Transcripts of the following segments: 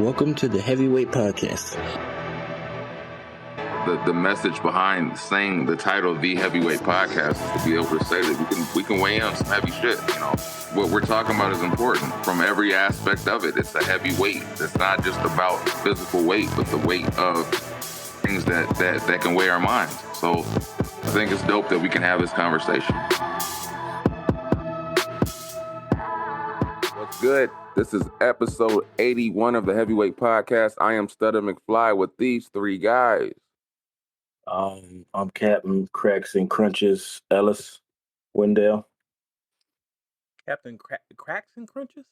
Welcome to the Heavyweight Podcast. The message behind saying the title "The Heavyweight Podcast" is to be able to say that we can weigh in on some heavy shit. You know, what we're talking about is important from every aspect of it. It's a heavy weight. It's not just about physical weight, but the weight of things that can weigh our minds. So I think it's dope that we can have this conversation. What's good? This is episode 81 of the Heavyweight Podcast. I am Stutter McFly with these three guys. I'm Captain Cracks and Crunches Ellis Wendell. Captain Cracks and Crunches?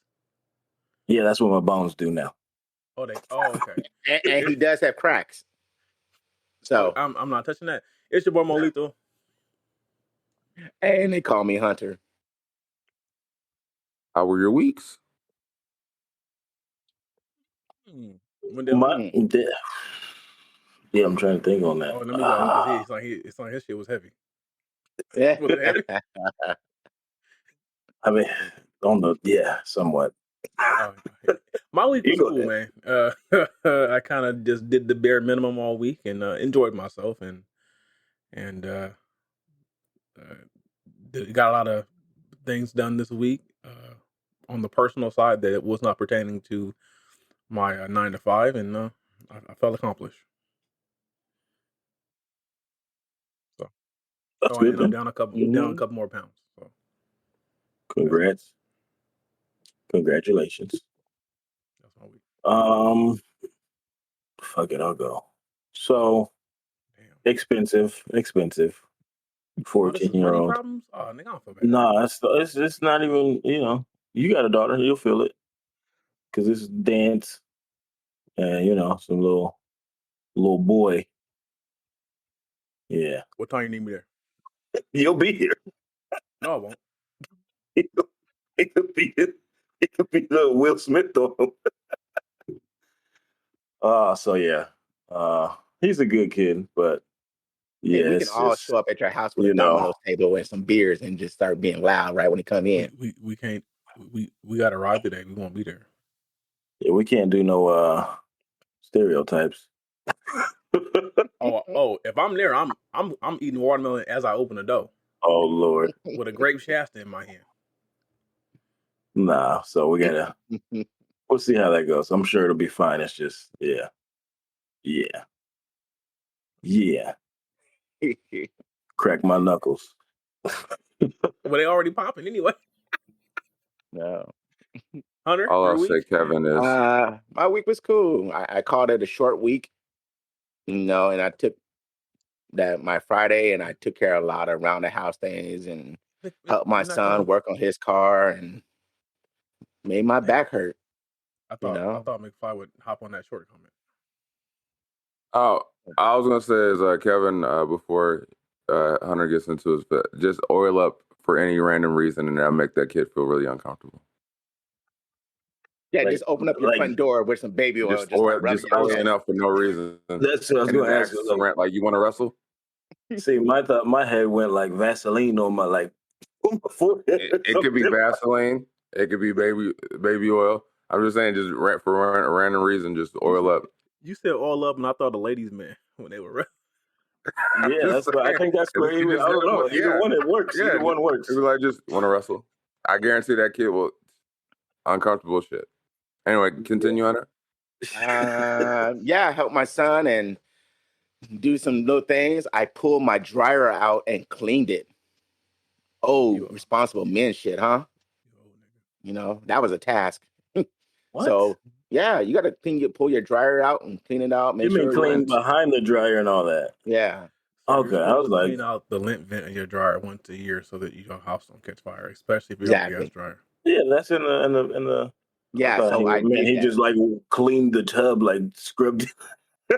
Yeah, that's what my bones do now. Okay. and he does have cracks. So I'm not touching that. It's your boy Molito. and they call me Hunter. How were your weeks? Wendell? Yeah, I'm trying to think on that. Oh, let me go. It's like his shit was heavy. Yeah. Was it heavy? I mean, somewhat. My week was You go cool, man. I kind of just did the bare minimum all week and enjoyed myself and got a lot of things done this week on the personal side that was not pertaining to my 9 to 5, and I felt accomplished. That's So good. I ended up down a couple more pounds. So Congrats. Congratulations. that's my week. Fuck it, I'll go. So Damn. expensive. Oh, this is 14-year-old. money problems? Oh, nigga, I don't feel bad. No, it's not even. You got a daughter, you'll feel it, because this is dance, and some little boy. Yeah, What time you need me there? he'll be here. No, I won't. It could be the Will Smith on him. So yeah, he's a good kid, but yeah, we can all show up at your house with a Domino's table and some beers and just start being loud right when you come in. We can't. We got to ride today. We won't be there. Yeah, we can't do no stereotypes. Oh! If I'm there, I'm eating watermelon as I open the door. Oh Lord, with a grape Shasta in my hand. Nah, so we gotta. We'll see how that goes. I'm sure it'll be fine. It's just, yeah. Crack my knuckles. Well, they already popping anyway. No. Hunter, All your I'll say, week? Kevin, is my week was cool. I called it a short week, and I took my Friday and I took care of a lot of around the house things and helped my son work on his car and made my back hurt. I thought McFly would hop on that short comment. Oh, I was gonna say is Kevin, before Hunter gets into his bed, just oil up for any random reason, and that'll make that kid feel really uncomfortable. Yeah, just open up your front door with some baby oil. Just oiling up for no reason. That's what I was gonna ask. Like, you want to wrestle? See, my head went like Vaseline on my forehead. It could be Vaseline. It could be baby oil. I'm just saying, just for a random reason, just oil up. You said oil up, and I thought the ladies' man when they were. Yeah, that's what I think. That's where I don't know. Either one, it works. Yeah, Either one works. It was like, just want to wrestle. I guarantee that kid will uncomfortable shit. Anyway, continue on it. I helped my son and do some little things. I pulled my dryer out and cleaned it. Oh, responsible men shit, huh? That was a task. What? So yeah, you got to pull your dryer out and clean it out. You mean clean behind the dryer and all that? Yeah. Okay, I was like, clean out the lint vent in your dryer once a year so that your house don't catch fire, especially if you're on a gas dryer. Yeah, that's in the. Yeah, so he just like cleaned the tub, like scrubbed.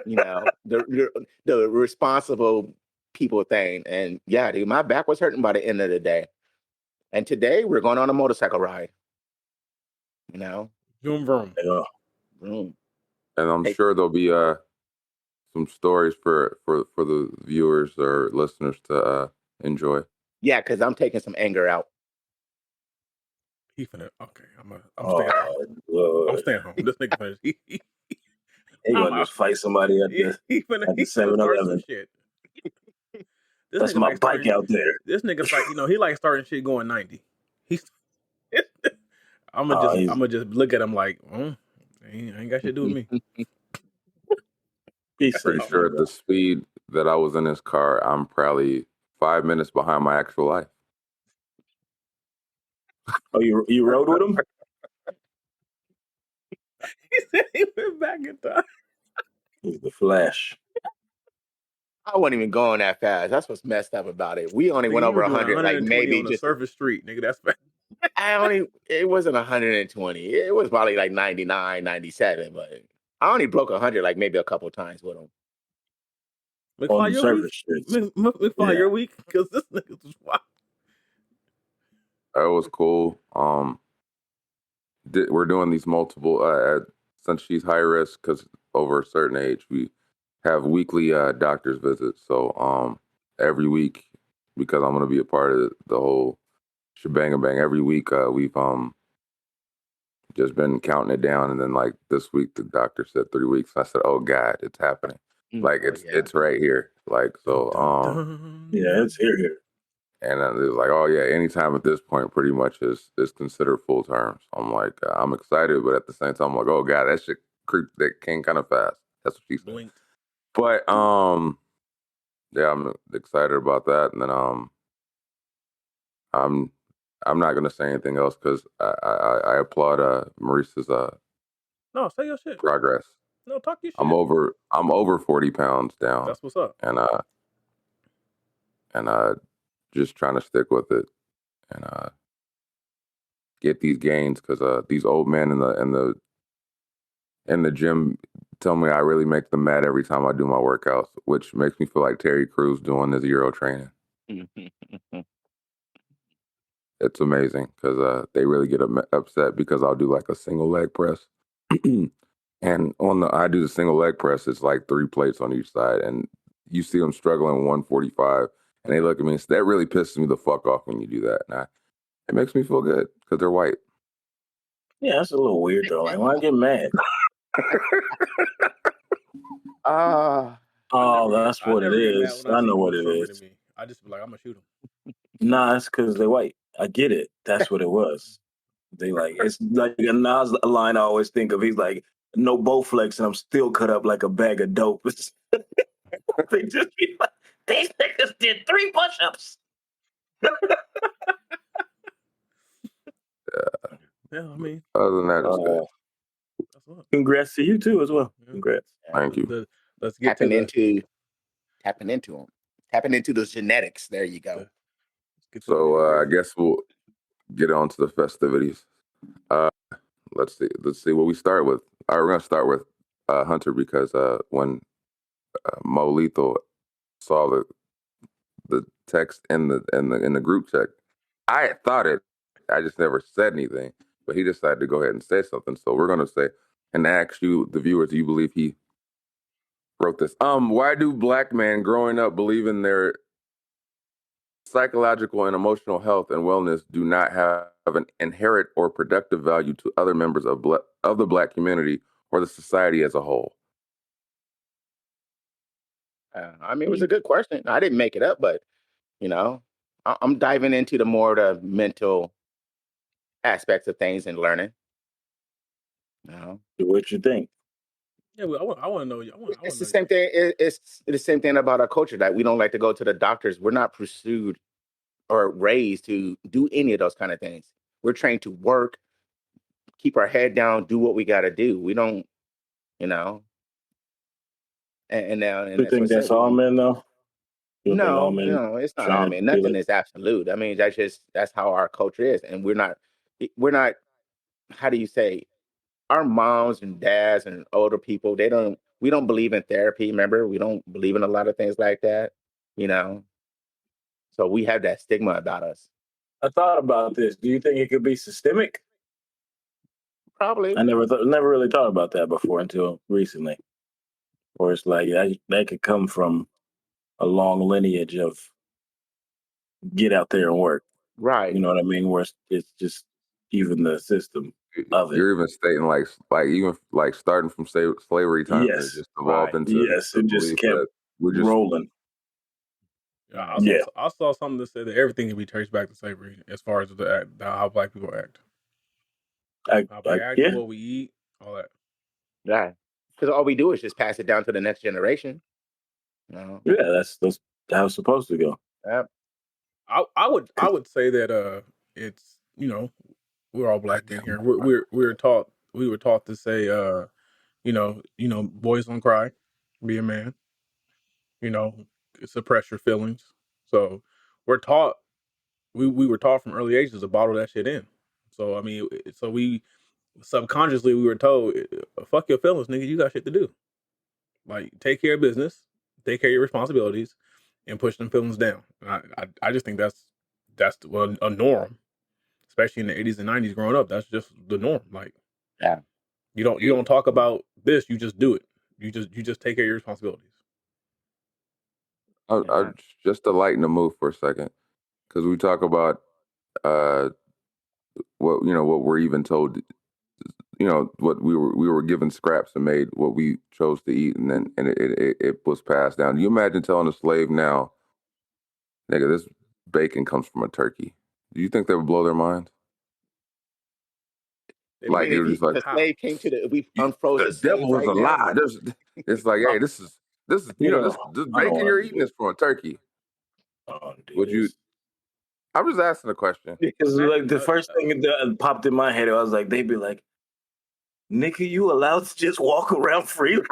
The responsible people thing, and yeah, dude, my back was hurting by the end of the day. And today we're going on a motorcycle ride. Vroom vroom. Vroom. And I'm sure there'll be some stories for the viewers or listeners to enjoy. Yeah, because I'm taking some anger out. He finna. Okay, I'm staying home. I'm staying home. This nigga finished. to fight somebody at the he finna start some 7-Eleven. shit. That's my bike out there. This nigga fight, he like starting shit going 90. He's I'm gonna just look at him like, ain't got shit to do with me. He's Pretty sure at the speed that I was in this car, I'm probably 5 minutes behind my actual life. Oh, you rode with him? He said he went back in time. He's the Flash. I wasn't even going that fast. That's what's messed up about it. We only went over 100, like maybe on just the surface street, nigga. That's bad. it wasn't 120. It was probably like 99, 97, but I only broke 100 like maybe a couple times with him. On the surface streets. McFly, your week? Because this nigga was wild. It was cool. We're doing these multiple, since she's high risk, because over a certain age, we have weekly doctor's visits. So every week, because I'm going to be a part of the whole shebang bang, every week we've just been counting it down. And then like this week, the doctor said 3 weeks. I said, oh God, it's happening. Like it's right here. Like, so, yeah, it's here. And it was like, oh yeah, anytime at this point pretty much is considered full term. So I'm like, I'm excited, but at the same time, I'm like, oh God, that shit came kind of fast. That's what she said. Blinked. But yeah, I'm excited about that. And then I'm not gonna say anything else because I applaud Maurice's no, say your shit. progress. No, talk your shit. I'm over 40 pounds down. That's what's up. And just trying to stick with it and get these gains because these old men in the gym tell me I really make them mad every time I do my workouts, which makes me feel like Terry Crews doing his Euro training. It's amazing because they really get upset because I'll do like a single leg press. And I do the single leg press, it's like 3 plates on each side. And you see them struggling 145 and they look at me and say, that really pisses me the fuck off when you do that. And it makes me feel good because they're white. Yeah, that's a little weird though. Like, why get mad? Oh, that's what it is. I know what it is. I just be like, I'm gonna shoot him. Nah, it's because they're white. I get it. That's what it was. They like, it's like a Nas line I always think of. He's like, no Bowflex, and I'm still cut up like a bag of dope. They just be like, these niggas did 3 push-ups. Yeah, I mean, other than that, it's good. Congrats to you too as well. Congrats. Thank you. Let's get tapping into them, tapping into those genetics. There you go. So I guess we'll get on to the festivities. Let's see what we start with. All right, we're gonna start with Hunter because when Mo Lethal saw the text in the group chat, I thought it. I just never said anything, but he decided to go ahead and say something. So we're gonna say and ask you, the viewers, do you believe he wrote this? Why do black men growing up believe in their psychological and emotional health and wellness do not have an inherent or productive value to other members of the black community or the society as a whole? I mean, it was a good question. I didn't make it up, but I'm diving into the mental aspects of things and learning. What you think? Yeah, well, I want to know. It's the same thing. It's the same thing about our culture that we don't like to go to the doctors. We're not pursued or raised to do any of those kind of things. We're trained to work, keep our head down, do what we got to do. We don't, And now, you think that's all men though? No, it's not all men. Nothing is absolute. I mean, that's how our culture is, and we're not. How do you say? Our moms and dads and older people, we don't believe in therapy. Remember, we don't believe in a lot of things like that. So we have that stigma about us. I thought about this. Do you think it could be systemic? Probably. I never really thought about that before until recently. Or it's like that could come from a long lineage of get out there and work. Right. You know what I mean? Where it's just even the system. of it. You're even stating like even like starting from slavery times, and it Yes. just evolved Right. into Yes. the It just belief kept that we're just rolling. Yeah, Right. Yeah. I saw something that said that everything can be traced back to slavery as far as how black people act, how we act, Yeah. what we eat, all that. Right. Because all we do is just pass it down to the next generation. You know? Yeah. That's how it's supposed to go. Yep. I would say that it's, you know, we're all black in here. We were taught to say you know, boys don't cry, be a man, you know, suppress your feelings. So we're taught we were taught from early ages to bottle that shit in. So I mean, so we subconsciously we were told, fuck your feelings, nigga, you got shit to do. Like take care of business, take care of your responsibilities, and push them feelings down. And I just think that's a norm, especially in the 80s and 90s growing up. That's just the norm. Like Yeah. you don't talk about this, you just do it. You just take care of your responsibilities. I just to lighten the mood for a second, because we talk about what we're even told, what we were given scraps and made what we chose to eat, and then it was passed down. Do you imagine telling a slave now, nigga, this bacon comes from a turkey? Do you think that would blow their minds? Like it was just like the slave came to we unfroze the the slaves devil was right a now. lie. It's like, hey, this is this bacon you're eating is from a turkey. Would you? I'm just asking a question. Because like the first thing that popped in my head, I was like, they'd be like, "Nigga, you allowed to just walk around freely?"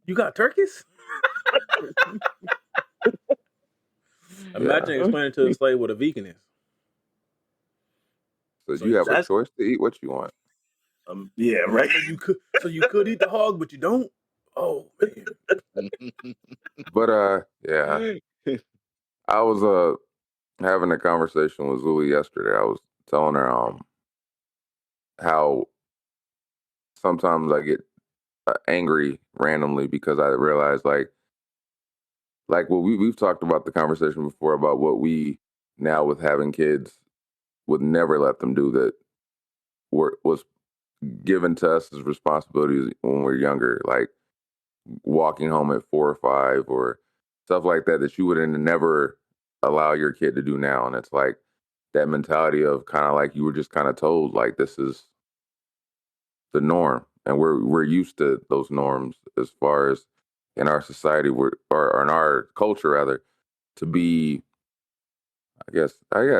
You got turkeys? Imagine explaining to a slave what a vegan is. So you have a that's- choice to eat what you want. Yeah, right. So you could eat the hog, but you don't. Oh man. But yeah, I was having a conversation with Zuli yesterday. I was telling her how sometimes I get angry randomly because I realize like what we've talked about the conversation before about what we now with having kids would never let them do that was given to us as responsibilities when we're younger, like walking home at 4 or 5 or stuff like that you would never allow your kid to do now. And it's like that mentality of kind of like you were just kind of told like this is the norm, and we're used to those norms as far as in our society or in our culture rather to be, I guess,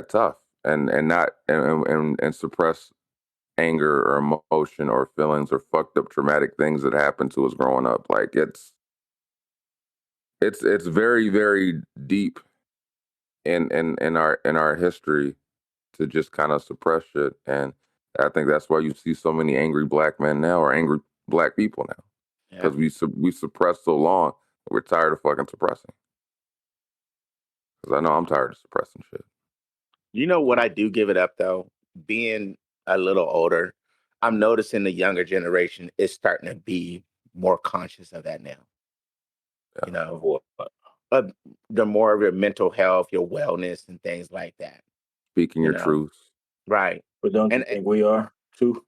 tough and not and suppress anger or emotion or feelings or fucked up traumatic things that happened to us growing up. Like it's very, very deep in our history to just kind of suppress shit. And I think that's why you see so many angry black men now or angry black people now. Because we suppressed so long, we're tired of fucking suppressing. Because I know I'm tired of suppressing shit. You know what I do give it up though? Being a little older, I'm noticing the younger generation is starting to be more conscious of that now. Yeah. You know, the more of your mental health, your wellness, and things like that. Speaking your truth. Right. But don't you think we are too?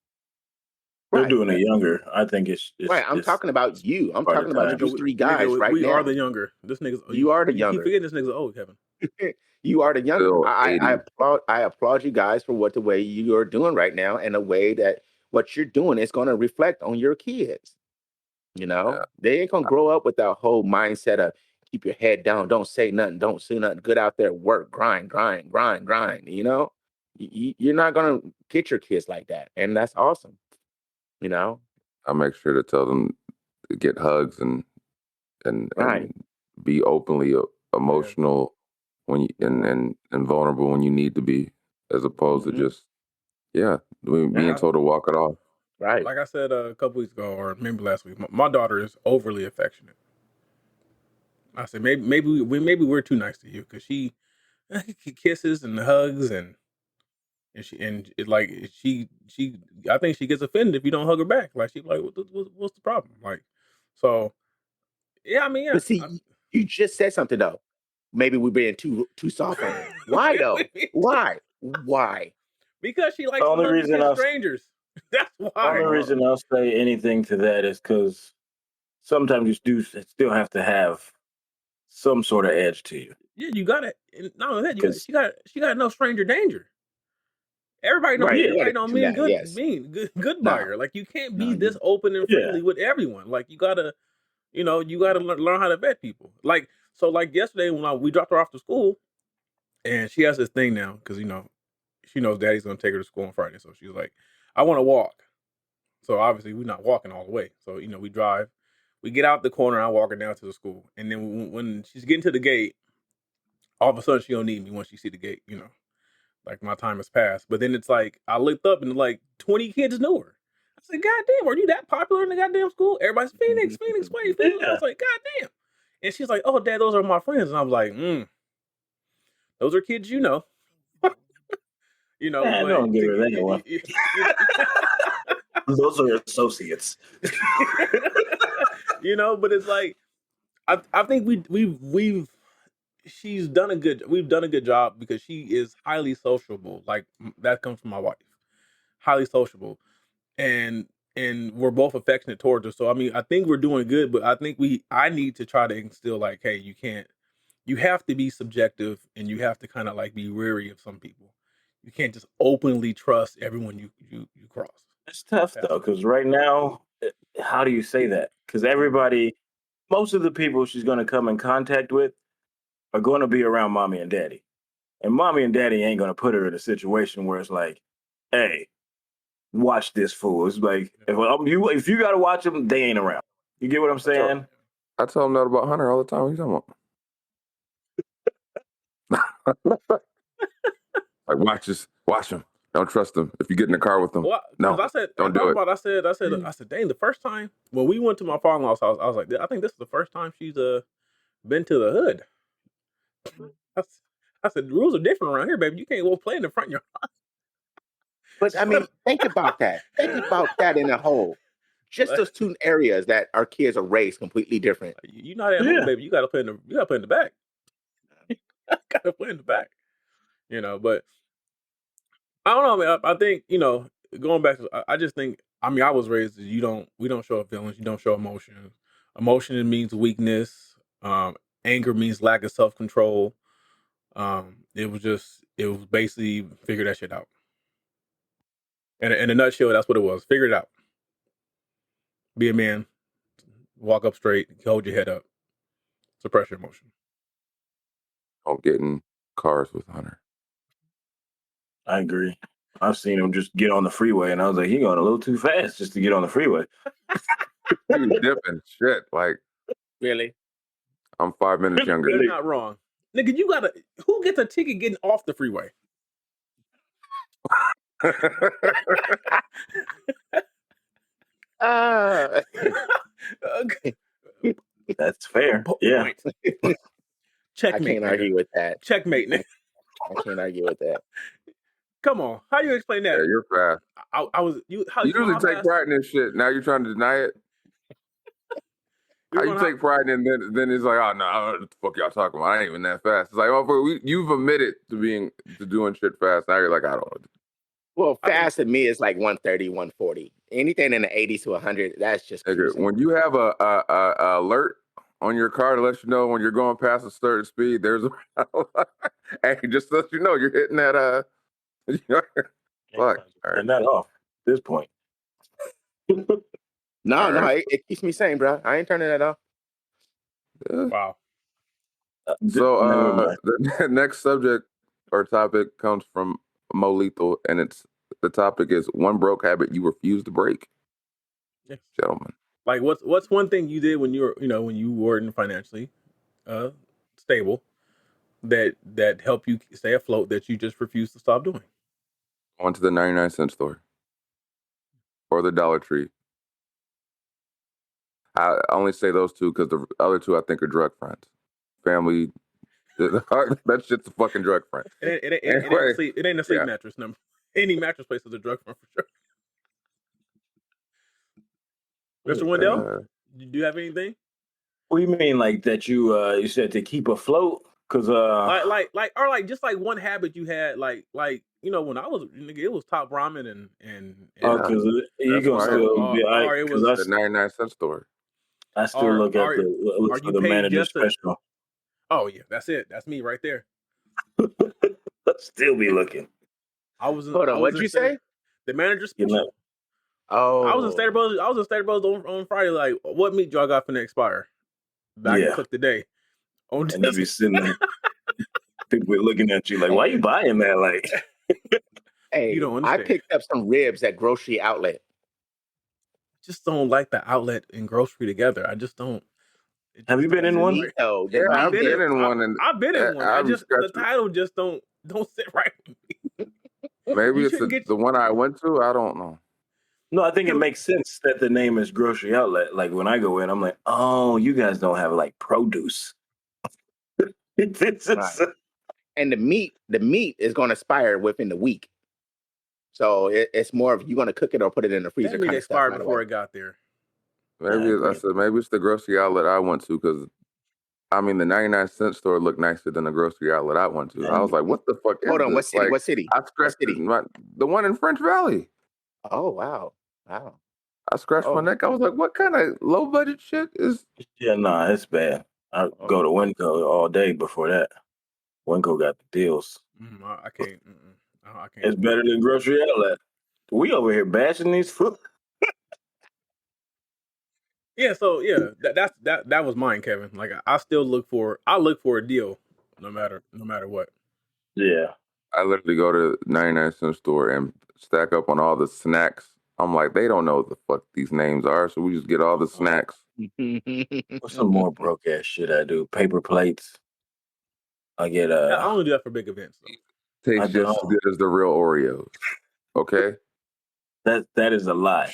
They're doing it younger. I think it's right. I'm talking about you. I'm talking about you three guys right we now. We are the younger. This nigga's. You are the younger. You keep forgetting this nigga's old, Kevin. You are the younger. I applaud you guys for the way you are doing right now, and the way that what you're doing is going to reflect on your kids. You know, they ain't gonna grow up with that whole mindset of keep your head down, don't say nothing, don't say nothing, good out there, work, grind. You know, you're not gonna get your kids like that, and that's awesome. You know, I make sure to tell them to get hugs and be openly emotional when you and vulnerable when you need to be, as opposed to just being told to walk it off. Right. Like I said a couple weeks ago, or maybe last week, my daughter is overly affectionate. I said maybe we're too nice to you because she kisses and hugs and she I think she gets offended if you don't hug her back. Like she's like, what's the problem? Like, so yeah, I mean, yeah. But see, you just said something though. Maybe we're being too soft on her. Why though? Why? Because she The likes to only learn to reason kiss I'll strangers. That's only why. reason I'll say anything to that is because sometimes you do still have to have some sort of edge to you. Yeah, you got it. Not only that, Because she got no stranger danger. Everybody don't Right. yeah, You got to don't teach them mean that. Yes. good No. buyer. Like you can't No. be this open and yeah, friendly with everyone. Like you gotta learn how to vet people. Like yesterday when we dropped her off to school, and she has this thing now because she knows Daddy's gonna take her to school on Friday, so she's like, I want to walk. So obviously we're not walking all the way. So we drive, we get out the corner, I walk her down to the school, and then when she's getting to the gate, all of a sudden she don't need me once she see the gate. Like my time has passed. But then it's like I looked up and like 20 kids knew her. I said, God damn, are you that popular in the goddamn school? Everybody's Phoenix, wait, Phoenix. I yeah. was like, God damn. And she's like, oh, Dad, those are my friends. And I was like, those are kids Man, but don't give her that one. Those are associates. But it's like I think we've we've done a good job because she is highly sociable. Like that comes from my wife. Highly sociable. And we're both affectionate towards her. So I mean, I think we're doing good, but I think I need to try to instill like, hey, you have to be subjective and you have to kind of like be wary of some people. You can't just openly trust everyone you cross. It's tough though, because right now, how do you say that? Because most of the people she's going to come in contact with are going to be around mommy and daddy. And mommy and daddy ain't going to put her in a situation where it's like, hey, watch this fool. It's like, if you got to watch them, they ain't around. You get what I'm saying? I tell him that about Hunter all the time. What are you talking about? Like, watch him. Don't trust him. If you get in the car with him, Well, no, because don't do it. I said, dang, the first time when we went to my father-in-law's house, I was like, I think this is the first time she's been to the hood. I said, the rules are different around here, baby. You can't go play in the front yard. But I mean, think about that. Think about that in a whole. Just those two areas that our kids are raised completely different. You're not at home, baby. You gotta play in the back. Gotta play in the back. But I don't know, man. I think, going back to I just think I mean I was raised we don't show feelings, you don't show emotion. Emotion means weakness. Anger means lack of self-control. It was basically figure that shit out. And in a nutshell, that's what it was. Figure it out. Be a man. Walk up straight. Hold your head up. Suppress your emotion. Don't get in cars with Hunter. I agree. I've seen him just get on the freeway, and I was like, he going a little too fast just to get on the freeway. He was dipping shit. Like, really? I'm 5 minutes younger. You're not wrong. Nigga, who gets a ticket getting off the freeway? Okay. That's fair. Yeah. Checkmate. I can't argue with that. Checkmate. I can't argue with that. Come on, how do you explain that? Yeah, you're fast. You usually take pride in this shit. Now you're trying to deny it. How you take pride in it, then it's like, oh no, what the fuck y'all talking about? I ain't even that fast. It's like, oh, you've admitted to doing shit fast. Now you're like, I don't know. Well, fast to me is like 130, 140. Anything in the 80s to 100, that's just cruising. When you have a alert on your car to let you know when you're going past a certain speed, there's a hey, just to let you know you're hitting that fuck. And that off at this point. No, it keeps me sane, bro. I ain't turning that off. Yeah. Wow. So the next subject or topic comes from Mo Lethal, and the topic is one broke habit you refuse to break. Yes. Gentlemen. Like what's one thing you did when you weren't financially stable that helped you stay afloat that you just refuse to stop doing? Going to the 99-cent store or the Dollar Tree. I only say those two because the other two I think are drug friends. Family, that shit's a fucking drug friend. It ain't a sleep mattress number. Any mattress place is a drug friend for sure. Mr. Wendell, do you have anything? What do you mean, like that you said to keep afloat? Cause like just like one habit you had, like when I was nigga, it was Top Ramen and cause you That's gonna why still be or it was the 99-cent store. I still look at look are for you the paid manager just to? special. Oh yeah, that's it. That's me right there. Still be looking. Hold on, what'd you say? The manager You special. know, Oh, I was in Stater Brothers. I was in Stater Brothers on Friday. Like, what meat y'all got for the expire? That I can cook today. and they be sitting there. People be looking at you like, why you buying that? Like, hey, you don't I understand. picked up some ribs at Grocery Outlet. Just don't like the outlet and grocery together. I just don't. Have you been in one? Meat, though, Yeah, the I've meat been in one, and I've been in one. I I be just the scratching. title just don't sit right with me. Maybe You it's shouldn't get- the one I went to. I don't know. No, I think it makes sense that the name is Grocery Outlet. Like when I go in, I'm like, oh, you guys don't have like produce. Right. And the meat is going to expire within the week. So it's more of you going to cook it or put it in the freezer. That meat kind of expired stuff, before it got there. Maybe I said maybe it's the grocery outlet I went to, because I mean the 99-cent store looked nicer than the grocery outlet I went to. I was like, what the fuck is Hold on, this? what city? Like, What city? I scratched the one in French Valley. Oh wow. I scratched my neck. I was like, what kind of low budget shit is? Yeah, nah, it's bad. I go to Winco all day before that. Winco got the deals. I can't. I can't. It's better than Grocery Outlet. We over here bashing these food. Yeah, so yeah, that was mine, Kevin. Like I still look for a deal, no matter what. Yeah, I literally go to the 99-cent store and stack up on all the snacks. I'm like, they don't know what the fuck these names are, so we just get all the snacks. what's some more broke ass shit I do? Paper plates. I get I only do that for big events though. Tastes just as good as the real Oreos. Okay, that is a lie.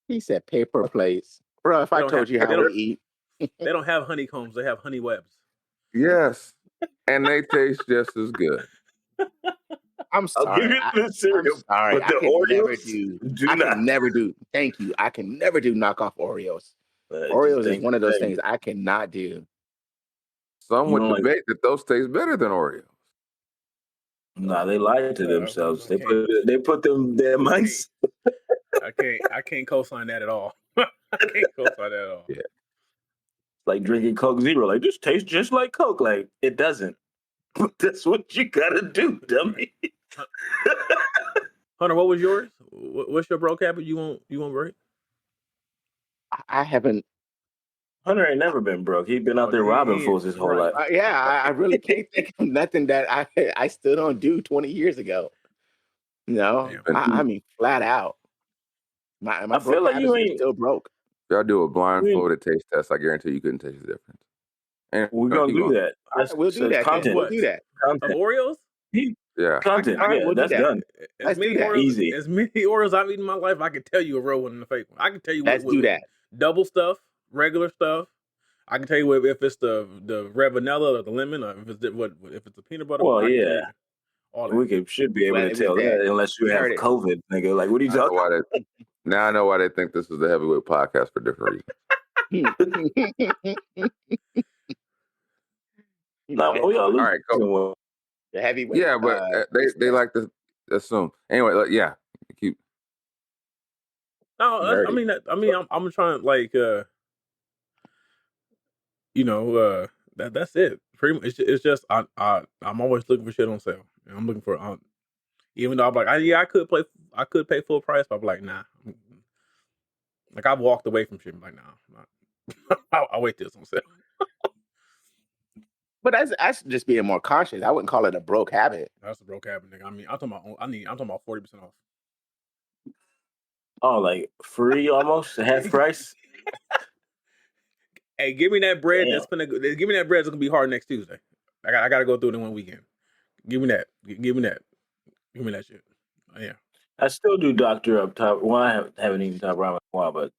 He said paper plates. Bro, if I told you how to eat. They don't have honeycombs, they have honey webs. Yes, and they taste just as good. I'm sorry. I'll give you the cereal, I'm sorry. but the Oreos I can never do. Thank you. I can never do knockoff Oreos. Oreos is one of those things I cannot do. Some would debate that those taste better than Oreos. Nah, they lied to themselves. They put them their minds. I can't co-sign that at all. I can't co-sign that at all. Yeah. Like drinking Coke Zero. Like, this tastes just like Coke. Like, it doesn't. But that's what you gotta do, dummy. Hunter, what was yours? What's your broke habit you won't break? I haven't. Hunter ain't never been broke. He's been out there robbing fools his whole life. I really can't think of nothing that I still don't do 20 years ago. No, I mean flat out. My I feel like you ain't still broke. Y'all do a blindfolded taste test. I guarantee you couldn't taste the difference. And we're gonna do that. We'll do that. Content. We'll do that. Of Oreos? Yeah. Content. All right, yeah, we'll that's do that. done. As many Oreos I've eaten in my life, I can tell you a real one and a fake one. I can tell you. Let's do that. Double stuff, regular stuff. I can tell you if it's the red vanilla or the lemon, or if it's the peanut butter. Well, yeah. We should be able to tell that unless you have COVID, nigga. Like, what are you talking about? Now I know why they think this is the Heavyweight Podcast for different reasons. All right, go. The heavyweight. Yeah, but they like to assume. Anyway, yeah, keep. No, I'm trying like that's it. Pretty much, it's just I'm always looking for shit on sale. I'm looking for even though I'm like I could pay full price, but I'm like nah. Like I've walked away from shit. I'm like nah, I'll wait till it's on sale. But that's just being more conscious. I wouldn't call it a broke habit. That's a broke habit, nigga. I mean, I'm talking about 40% off. Oh, like free almost half price. Hey, give me that bread. Give me that bread. It's gonna be hard next Tuesday. I gotta go through it in one weekend. Give me that. Give me that shit. Yeah. I still do Dr. Up top. Well, I haven't eaten Top Ramen in a while, but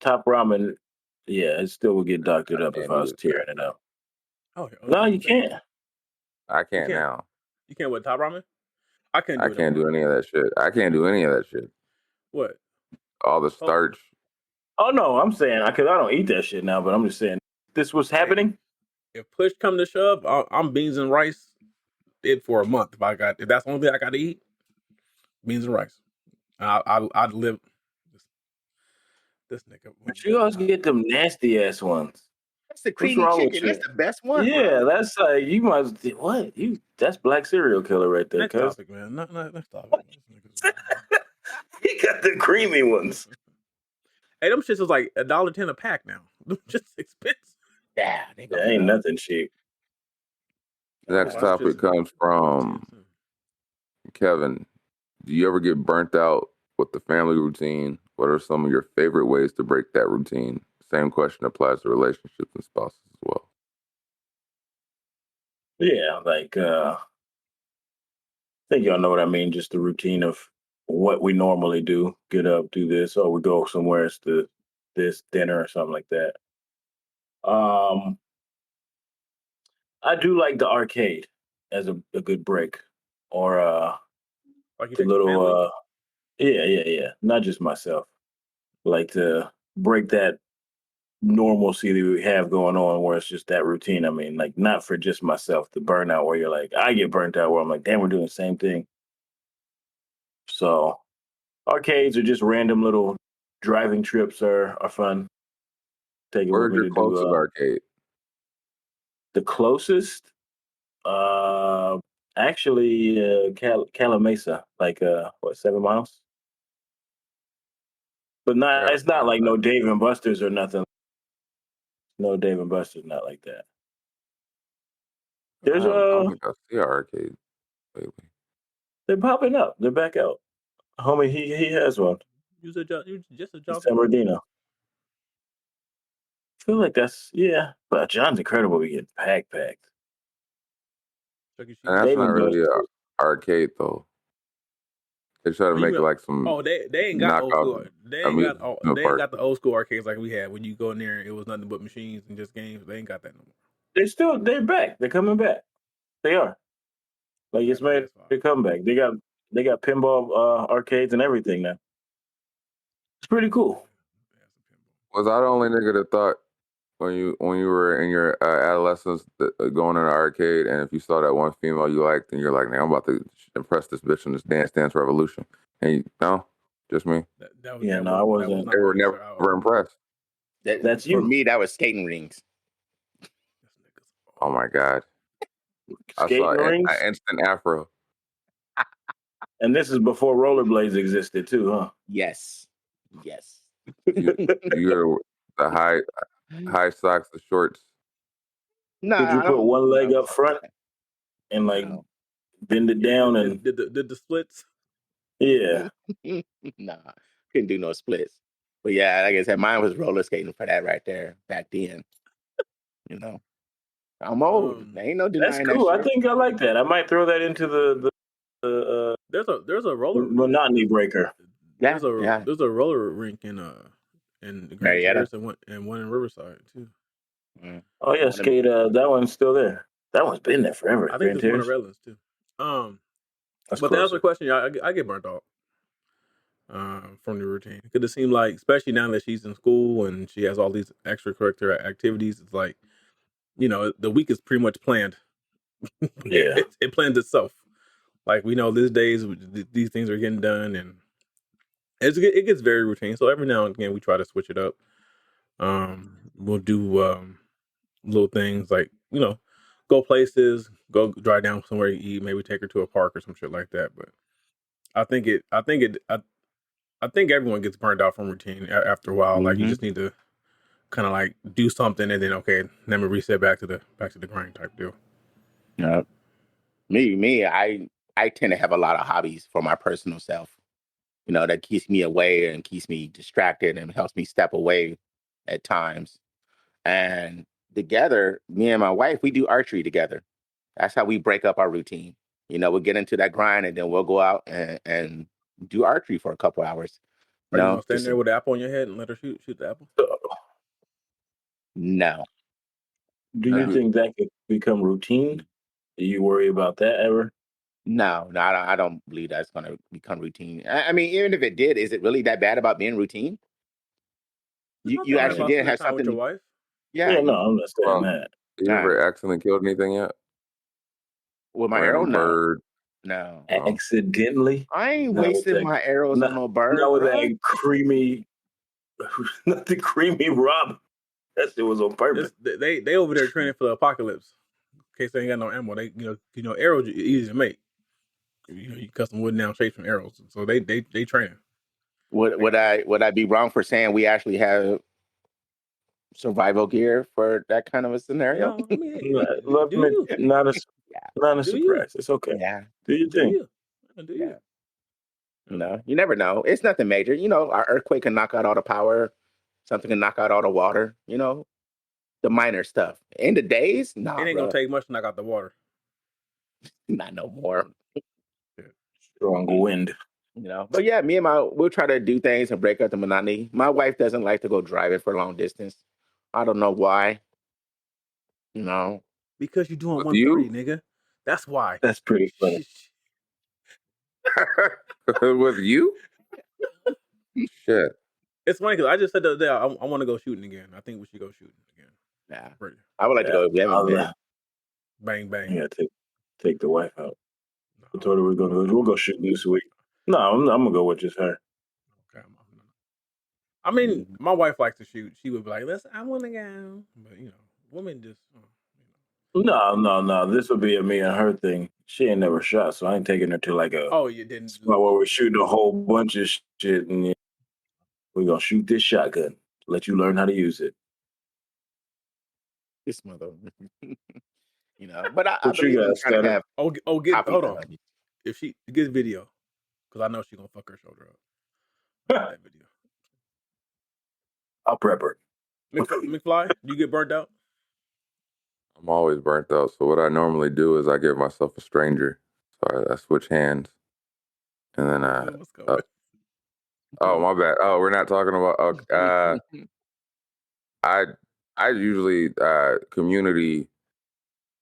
Top Ramen, yeah, it still would get doctored up if I was tearing it up. Oh, no, you can't. I can't now. You can't with Top Ramen? I can't do any of that shit. I can't do any of that shit. What? All the starch. Oh no, I'm saying because I don't eat that shit now, but I'm just saying this was happening. if push come to shove, I'm beans and rice it for a month. If that's the only thing I got to eat, beans and rice. I'd live. This nigga. But you always get them nasty ass ones. That's the What's creamy wrong with chicken. you? That's the best one. Yeah, bro. that's like you must. What you? That's black serial killer right there. Next Cause topic, man. Next topic. he got the creamy ones. Hey, them shits is like $1.10 a pack now. Them just expensive. Yeah, they That ain't nothing cheap. Next topic comes from Kevin. Do you ever get burnt out with the family routine? What are some of your favorite ways to break that routine? Same question applies to relationships and spouses as well. Yeah, like I think y'all know what I mean. Just the routine of what we normally do. Get up, do this, or we go somewhere. It's this dinner or something like that. I do like the arcade as a good break, or Like you the take your family? little yeah. Not just myself. Like to break that normalcy that we have going on, where it's just that routine. I mean, like not for just myself, the burnout where you're like, I get burnt out where I'm like, damn, we're doing the same thing. So arcades are just random little driving trips are fun. Take it with Where's me your to closest do arcade? the closest. Actually, Calamasa, like 7 miles. But not. It's not like no Dave and Buster's or nothing. No Dave and Buster's, not like that. There's I don't think I see an arcade lately. They're popping up. They're back out. Homie, he has one. You just a job. San Bernardino. I feel like that's but John's Incredible. We get packed. And that's not really an arcade though. They try to make it like some. Oh, they ain't got old school. They ain't got the old school arcades like we had when you go in there and it was nothing but machines and just games. They ain't got that no more. They're back. They're coming back. They are. Like it's made a comeback. They got pinball arcades and everything now. It's pretty cool. Was I the only nigga that thought when you were in your adolescence going in an arcade, and if you saw that one female you liked, and you're like, "Man, I'm about to impress this bitch in this Dance Revolution," and no, just me. I wasn't. They were never impressed. That's for me. That was skating rings. Oh my god! Skating rings? An instant afro. And this is before rollerblades existed too, huh? Yes. You're the high socks, the shorts. No, did you put one leg up front and like bend it down and did the splits? Yeah. Nah, couldn't do no splits. But yeah, like I said, mine was roller skating for that right there back then. You know, I'm old. There ain't no denying that's cool. that I think I like that. I might throw that into the there's a roller monotony breaker. There's a roller rink in Grand Terrace and one in Riverside too. Oh yeah, skate. That one's still there. That one's been there forever. I think there's one in Redlands too. But to answer the question, I get burnt out from the routine because it seems like, especially now that she's in school and she has all these extracurricular activities, it's like, the week is pretty much planned. Yeah, it plans itself. Like we know these days these things are getting done, and it gets very routine. So every now and again we try to switch it up. We'll do little things like go places, go drive down somewhere to eat, maybe take her to a park or some shit like that. But I think everyone gets burned out from routine after a while. Like you just need to kind of like do something and then let me reset back to the grind type deal. Yeah. Me, I tend to have a lot of hobbies for my personal self. That keeps me away and keeps me distracted and helps me step away at times. And together, me and my wife, we do archery together. That's how we break up our routine. We'll get into that grind and then we'll go out and do archery for a couple hours. Are you gonna stand there with the apple on your head and let her shoot the apple? No. Do you think that could become routine? Do you worry about that ever? No, I don't believe that's going to become routine. I mean, even if it did, is it really that bad about being routine? You actually did have something with your wife? Yeah. No, I'm not saying that. You ever accidentally killed anything yet? With my arrow? Random bird? No. Accidentally? I ain't Not with wasting that- my arrows not- on no bird. Not with bruh. that creamy, not the creamy rub. That shit was on purpose. They over there training for the apocalypse. In case they ain't got no ammo, they arrows are easy to make. You custom wooden down shapes from arrows, so they training. Would I be wrong for saying we actually have survival gear for that kind of a scenario? No, I mean, Love do me, you? not a Do surprise. you? It's okay. Yeah. Do your Do thing. you? Do you? Yeah. No, you never know. It's nothing major. Our earthquake can knock out all the power. Something can knock out all the water. The minor stuff. In the days, nah, It ain't gonna take much to knock out the water. not no more. Strong wind. But yeah, we'll try to do things and break up the monotony. My wife doesn't like to go driving for long distance. I don't know why. Because you're doing With 130, nigga. That's why. That's pretty funny. With you? Shit. It's funny because I just said the other day I want to go shooting again. I think we should go shooting again. Yeah. Pretty. I would like to go. We haven't been. Bang bang. Yeah, take the wife out. I told her we'll go shoot this week. No, I'm gonna go with just her. Okay. I mean, my wife likes to shoot. She would be like, I want to go. But, women just... No. This will be a me and her thing. She ain't never shot, so I ain't taking her to like a... Oh, you didn't... spot where we're shooting a whole bunch of shit, and we're going to shoot this shotgun. Let you learn how to use it. This mother... but I What believe you in guys trying to have... hold on. If she gets video, because I know she's going to fuck her shoulder up. That video. I'll prep her. McFly, do you get burnt out? I'm always burnt out. So what I normally do is I give myself a stranger. So I switch hands. And then oh, my bad. Oh, we're not talking about I usually community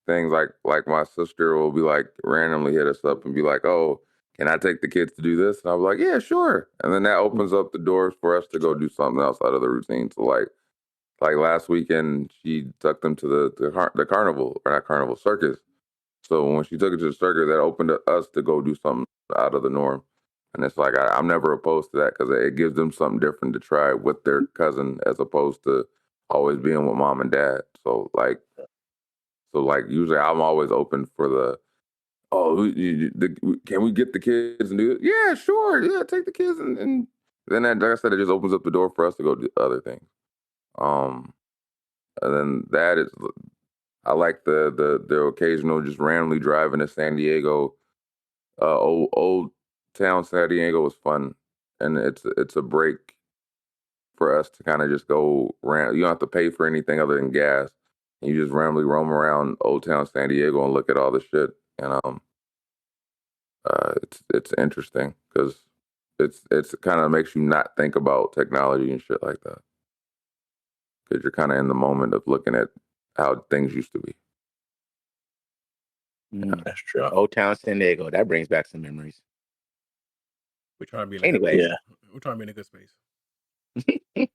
things like my sister will be like randomly hit us up and be like, "Oh, can I take the kids to do this?" And I'll be like, "Yeah, sure." And then that opens up the doors for us to go do something outside of the routine. So like last weekend, she took them to the carnival, or not carnival, circus. So when she took it to the circus, that opened us to go do something out of the norm. And it's like I'm never opposed to that because it gives them something different to try with their cousin as opposed to always being with mom and dad. So usually I'm always open for the, can we get the kids and do it? Yeah, sure. Yeah, take the kids and then that, like I said, it just opens up the door for us to go do other things. And then that is, I like the occasional just randomly driving to San Diego. Old town San Diego was fun, and it's a break for us to kind of just go around. You don't have to pay for anything other than gas. You just randomly roam around Old Town San Diego and look at all the shit, and it's interesting because it's kind of makes you not think about technology and shit like that because you're kind of in the moment of looking at how things used to be. That's true. Old Town San Diego. That brings back some memories. We're trying to be in we're trying to be in a good space. If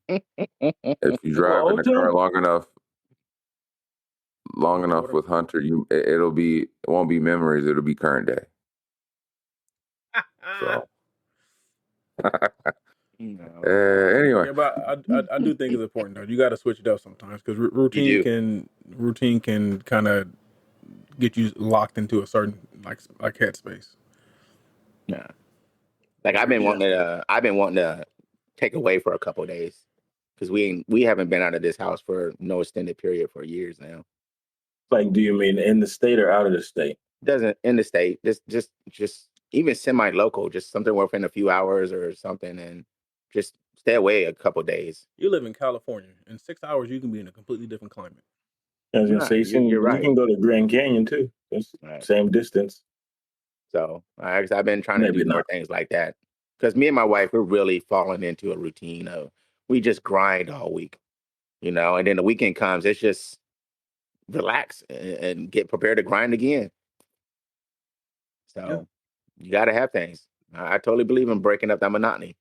you drive in the car long enough with Hunter, it won't be memories. It'll be current day. So. Anyway, yeah, but I do think it's important though. You got to switch it up sometimes because routine can kind of get you locked into a certain like headspace. Yeah, like I've been wanting to take away for a couple of days because we haven't been out of this house for no extended period for years now. Like, do you mean in the state or out of the state? Doesn't in the state, just even semi-local, just something within a few hours or something, and just stay away a couple of days. You live in California. In 6 hours, you can be in a completely different climate. I was gonna say, you're right. You can go to Grand Canyon too. It's same distance. So I've been trying to do more things like that because me and my wife, we're really falling into a routine of we just grind all week, and then the weekend comes, it's just relax and get prepared to grind again. So you got to have things. I totally believe in breaking up that monotony.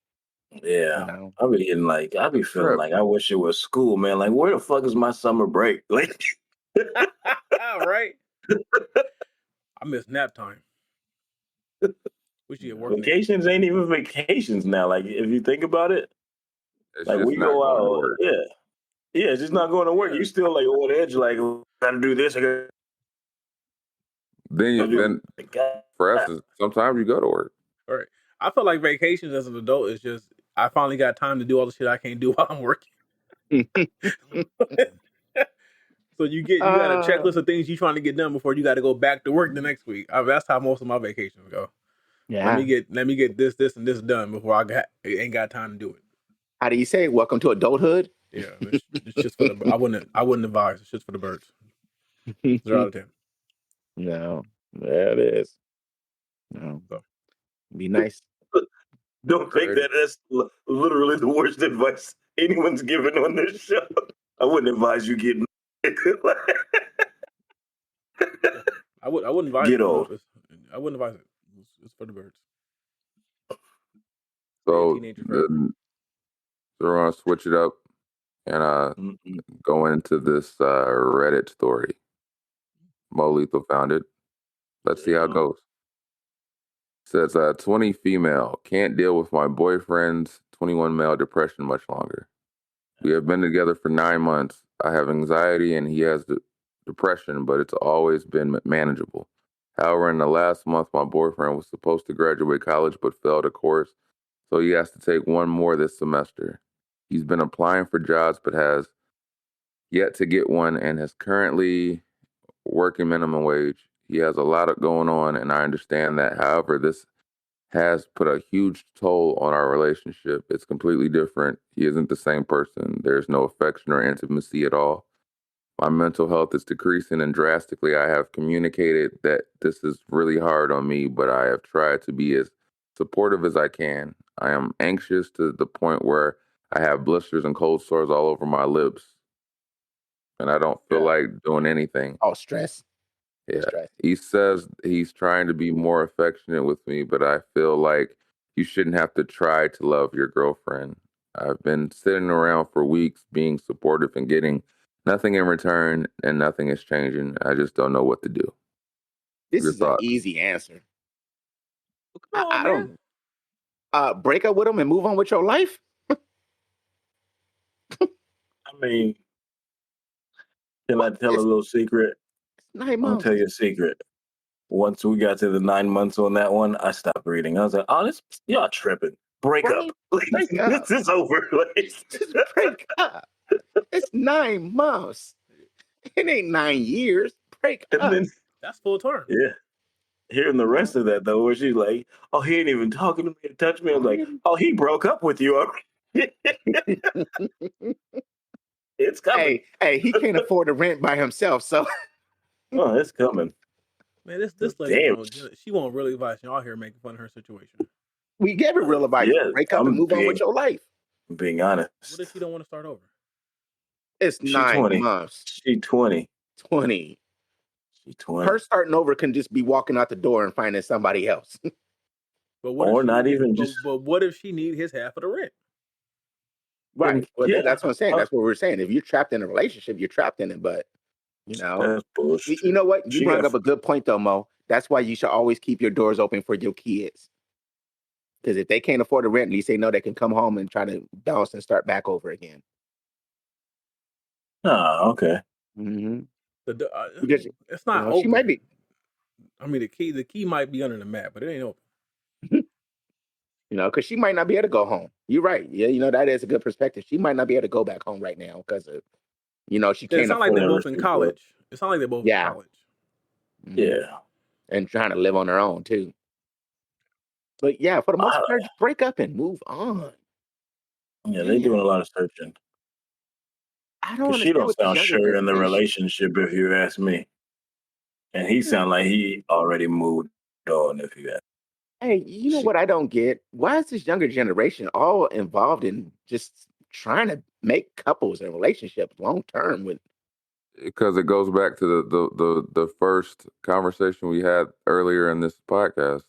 Yeah, I be feeling like I wish it was school, man. Like, where the fuck is my summer break? Like, Right? I miss nap time. We should get work. Vacations ain't even vacations now. Like if you think about it, It's like just we not go going to out, work. yeah, it's just not going to work. Yeah. You still like on edge, like gotta do this. Then for us, sometimes you go to work. All right. I feel like vacations as an adult is just I finally got time to do all the shit I can't do while I'm working. So you got a checklist of things you're trying to get done before you got to go back to work the next week. That's how most of my vacations go. Yeah. Let me get this, and this done before I ain't got time to do it. How do you say welcome to adulthood? Yeah, it's just for the. I wouldn't advise. It's just for the birds. 0 out of 10. No, there it is. No, So. Be nice. Don't think that that's literally the worst advice anyone's given on this show. I wouldn't advise you getting. I wouldn't advise Get it. old. I wouldn't advise it. It's for the birds. So we're gonna switch it up and go into this Reddit story. Mo Lethal found it. Let's see how it goes. Says 20 female can't deal with my boyfriend's 21 male depression much longer. We have been together for 9 months. I have anxiety and he has depression, but it's always been manageable. However, in the last month, my boyfriend was supposed to graduate college but failed a course, so he has to take one more this semester. He's been applying for jobs but has yet to get one and is currently working minimum wage. He has a lot going on, and I understand that. However, this has put a huge toll on our relationship. It's completely different. He isn't the same person. There's no affection or intimacy at all. My mental health is decreasing and drastically. I have communicated that this is really hard on me, but I have tried to be as supportive as I can. I am anxious to the point where I have blisters and cold sores all over my lips, and I don't feel like doing anything. Oh, stress. Yeah. He says he's trying to be more affectionate with me, but I feel like you shouldn't have to try to love your girlfriend. I've been sitting around for weeks being supportive and getting nothing in return, and nothing is changing. I just don't know what to do. This is an easy answer. Come on, man. I don't break up with him and move on with your life. I mean, can I tell a little secret? 9 months. I'll tell you a secret. Once we got to the 9 months on that one, I stopped reading. I was like, oh, y'all tripping. Break up. Break up. This is over. Just break up. It's 9 months. It ain't 9 years. Break up. Then, that's full term. Yeah. Hearing the rest of that, though, where she's like, oh, he ain't even talking to me to touch me. I was like, oh, he broke up with you already. It's coming. Hey, he can't afford the rent by himself, so. Oh, it's coming. Man, this lady, she won't really advise y'all here making fun of her situation. We gave her real advice. Break up and move on with your life. I'm being honest. What if you don't want to start over? It's 9 months. She 20. 20. She 20. Her starting over can just be walking out the door and finding somebody else. But what if she need his half of the rent? Right. Well, that's what I'm saying. That's what we're saying. If you're trapped in a relationship, you're trapped in it. But you know what? You brought up a good point, though, Mo. That's why you should always keep your doors open for your kids. Because if they can't afford the rent, and you say no, they can come home and try to bounce and start back over again. Oh, okay. Mm-hmm. It's not open. She might be. I mean, the key might be under the mat, but it ain't open. Because she might not be able to go home. You're right. Yeah, that is a good perspective. She might not be able to go back home right now because of, she can't. It's not like they're both in college. It's not like they're both in college. Yeah. And trying to live on their own too. But yeah, for the most part, break up and move on. Yeah, they're doing a lot of searching. I don't. She don't sound sure in the relationship, if you ask me. And he sound like he already moved on, if you ask. Hey, you know what I don't get? Why is this younger generation all involved in just trying to make couples and relationships long term with? Because it goes back to the first conversation we had earlier in this podcast.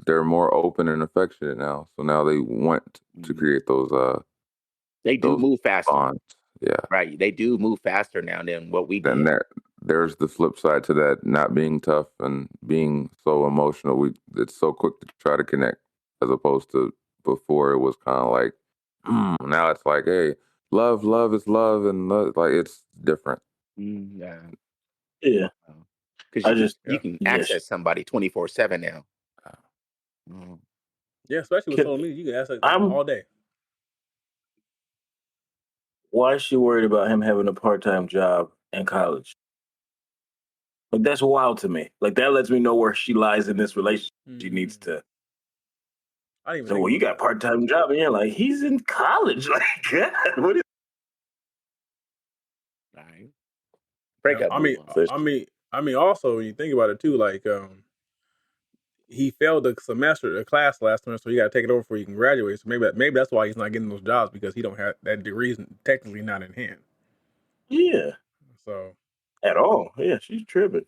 They're more open and affectionate now, so now they want to create those. They do move faster. Bonds. Yeah, right. They do move faster now than what we did. And there's the flip side to that, not being tough and being so emotional. It's so quick to try to connect, as opposed to before it was kind of like, now it's like, hey, love is love, and like it's different. Yeah. Yeah. Because you can access somebody 24/7 now. Yeah, especially with social media, you can access them all day. Why is she worried about him having a part-time job in college? Like, that's wild to me. Like, that lets me know where she lies in this relationship. She needs to. I didn't even So, well, you got a part-time job, and you're like, he's in college. Like, God, what is? Right. Break up. I mean, also when you think about it too, like, he failed the class last semester, so you got to take it over before you can graduate. So maybe that's why he's not getting those jobs, because he don't have that degree, technically not in hand. Yeah. So. At all. Yeah, she's tripping.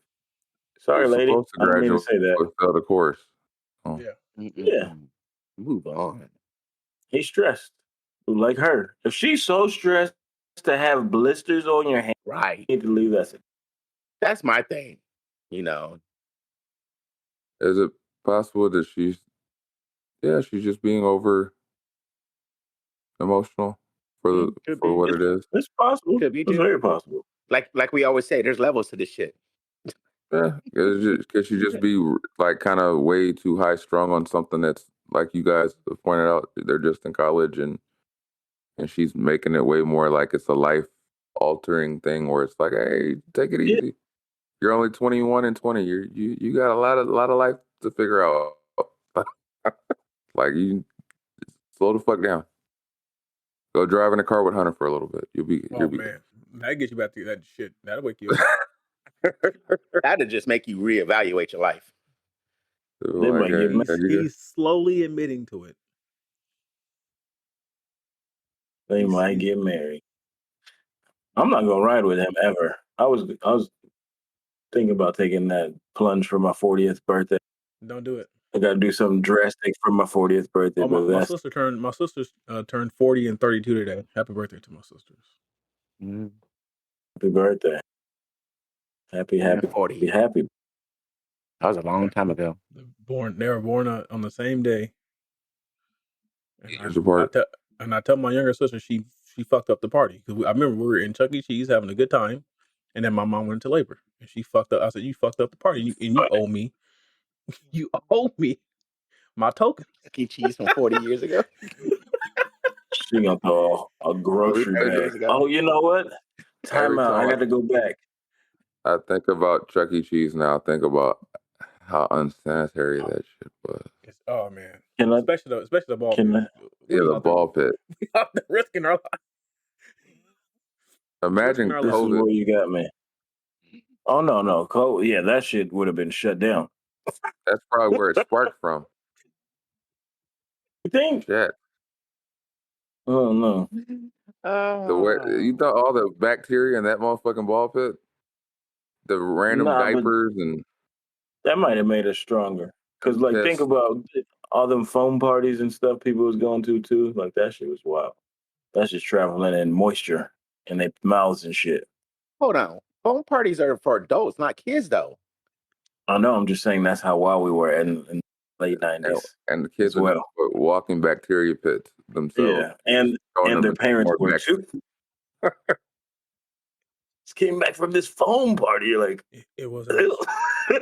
Sorry, lady. Supposed to I didn't mean graduate to say that. but fail the course. Oh. Yeah. Yeah. Move on. He's stressed. Like her. If she's so stressed to have blisters on your hand, right, you need to leave that. That's my thing. You know. Is it possible that she's just being over emotional for what it is? It's possible. Could be It's very possible. Like we always say, there's levels to this shit. Yeah, could she just be like kind of way too high strung on something that's, like you guys have pointed out, they're just in college, and she's making it way more like it's a life altering thing, where it's like, hey, take it easy. You're only 21 and 20. You got a lot of life to figure out. Like, you slow the fuck down. Go drive in a car with Hunter for a little bit. You'll be. Man, that gets you back to that shit. That'll wake you up. That'll just make you reevaluate your life. He's slowly admitting to it. They might get married. I'm not gonna ride with him ever. I was thinking about taking that plunge for my 40th birthday. Don't do it. I gotta do something drastic for my 40th birthday. Oh, my sister turned 40 and 32 today. Happy birthday to my sisters. Happy birthday. Happy 40. Be happy. That was a long time ago. They were born on the same day. And I tell my younger sister she fucked up the party, because I remember we were in Chuck E. Cheese having a good time, and then my mom went into labor and she fucked up. I said, you fucked up the party, and you owe me. You owe me my token. Chuck E. Cheese from 40 years ago. She gonna throw a grocery bag. Oh, you know what? Time out. I got to go back. I think about Chuck E. Cheese now. I think about how unsanitary that shit was. Oh man, especially the ball pit. The ball pit. Risking our life. Imagine this is where you got me. Oh no, COVID. Yeah, that shit would have been shut down. That's probably where it sparked from. You think? Yeah. Oh no. The way you thought all the bacteria in that motherfucking ball pit, the random diapers, and that might have made us stronger. Because think about all them foam parties and stuff people was going to too. Like, that shit was wild. That's just traveling in moisture in their mouths and shit. Hold on. Foam parties are for adults, not kids, though. I know. I'm just saying that's how wild we were in the late 90s. And the kids were walking bacteria pits themselves. Yeah, and their parents were too. Just came back from this foam party. You're like, it was.